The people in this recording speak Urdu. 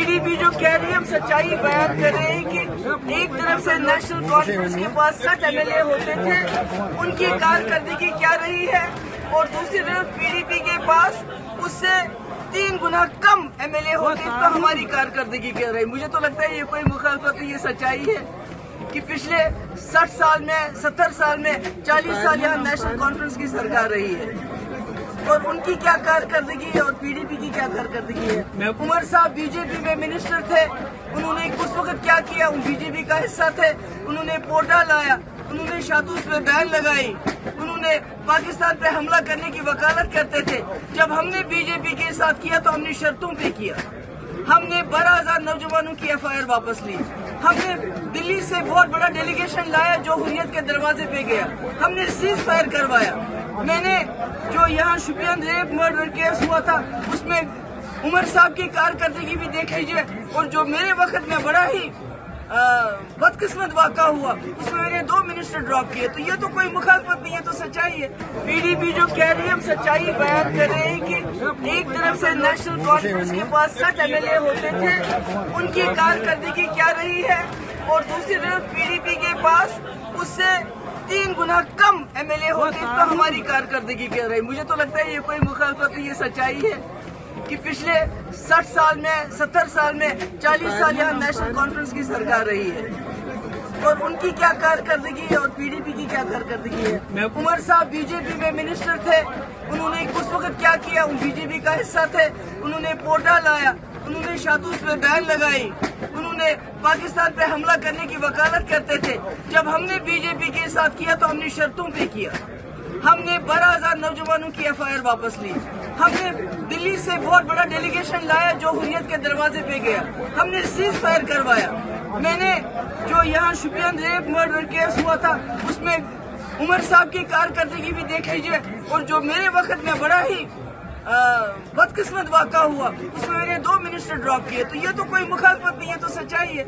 پی ڈی پی جو کہہ رہی ہے ہم سچائی بیان کر رہے ہیں کہ ایک طرف سے نیشنل کانفرنس کے پاس 60 ایم ایل اے ہوتے تھے، ان کی کارکردگی کیا رہی ہے، اور دوسری طرف پی ڈی پی کے پاس اس سے 3 گنا کم ایم ایل اے ہوتے تو ہماری کارکردگی کیا رہی۔ مجھے تو لگتا ہے یہ کوئی مخالفت نہیں، یہ سچائی ہے کہ پچھلے 60 سال میں 70 سال میں 40 سال یہاں نیشنل کانفرنس کی سرکار رہی ہے، اور ان کی کیا کارکردگی ہے اور پی ڈی پی کی کیا کارکردگی ہے۔ عمر صاحب بی جے پی میں منسٹر تھے، انہوں نے اس وقت کیا کیا، بی جے پی کا حصہ تھے، انہوں نے پوٹا لایا، انہوں نے شاتوس پہ بین لگائی، انہوں نے پاکستان پہ حملہ کرنے کی وکالت کرتے تھے۔ جب ہم نے بی جے پی کے ساتھ کیا تو ہم نے شرطوں پہ کیا، ہم نے 12,000 نوجوانوں کی ایف آئی آر واپس لی، ہم نے دلی سے بہت بڑا ڈیلیگیشن لایا جو حریت کے دروازے پہ گیا، ہم نے سیز فائر کروایا۔ میں نے جو یہاں شپین ریپ مرڈر کیس ہوا تھا اس میں عمر صاحب کی کارکردگی بھی دیکھ لیجئے، اور جو میرے وقت میں بڑا ہی بدقسمت واقعہ ہوا اس میں نے 2 منسٹر ڈراپ کیے، تو یہ تو کوئی مخالفت نہیں ہے، تو سچائی ہے۔ پی ڈی پی جو کہہ رہی ہے ہم سچائی بیان کر رہے ہیں کہ ایک طرف سے نیشنل کانفرنس کے پاس 60 ایم ایل اے ہوتے تھے، ان کی کارکردگی کیا رہی ہے، اور دوسری طرف پی ڈی پی کے پاس اس سے 3 گنا کم ایم ایل اے ہوتے تو ہماری کارکردگی کیا رہی۔ مجھے تو لگتا ہے یہ کوئی مخالفت نہیں، یہ سچائی ہے کہ پچھلے 60 سال میں 70 سال میں 40 سال یہاں نیشنل کانفرنس کی سرکار رہی ہے، اور ان کی کیا کارکردگی ہے اور پی ڈی پی کی کیا کارکردگی ہے۔ عمر صاحب بی جے پی میں منسٹر تھے، انہوں نے اس وقت کیا کیا، بی جے پی کا حصہ تھے، انہوں نے پوٹا لایا، انہوں نے شاتوس پہ بین لگائی، انہوں نے پاکستان پہ حملہ کرنے کی وکالت کرتے تھے۔ جب ہم نے بی جے پی کے ساتھ کیا تو ہم نے شرطوں پہ کیا، ہم نے 12,000 نوجوانوں کی ایف آئی آر واپس لی، ہم نے دلی سے بہت بڑا ڈیلیگیشن لایا جو حریت کے دروازے پہ گیا، ہم نے سیز فائر کروایا۔ میں نے جو یہاں شپین ریپ مرڈر کیس ہوا تھا اس میں عمر صاحب کی کارکردگی بھی دیکھ لیجئے، اور جو میرے وقت میں بڑا ہی بدقسمت واقعہ ہوا اس میں نے 2 منسٹر ڈراپ کیے، تو یہ تو کوئی مخالفت نہیں ہے، تو سچائی ہے۔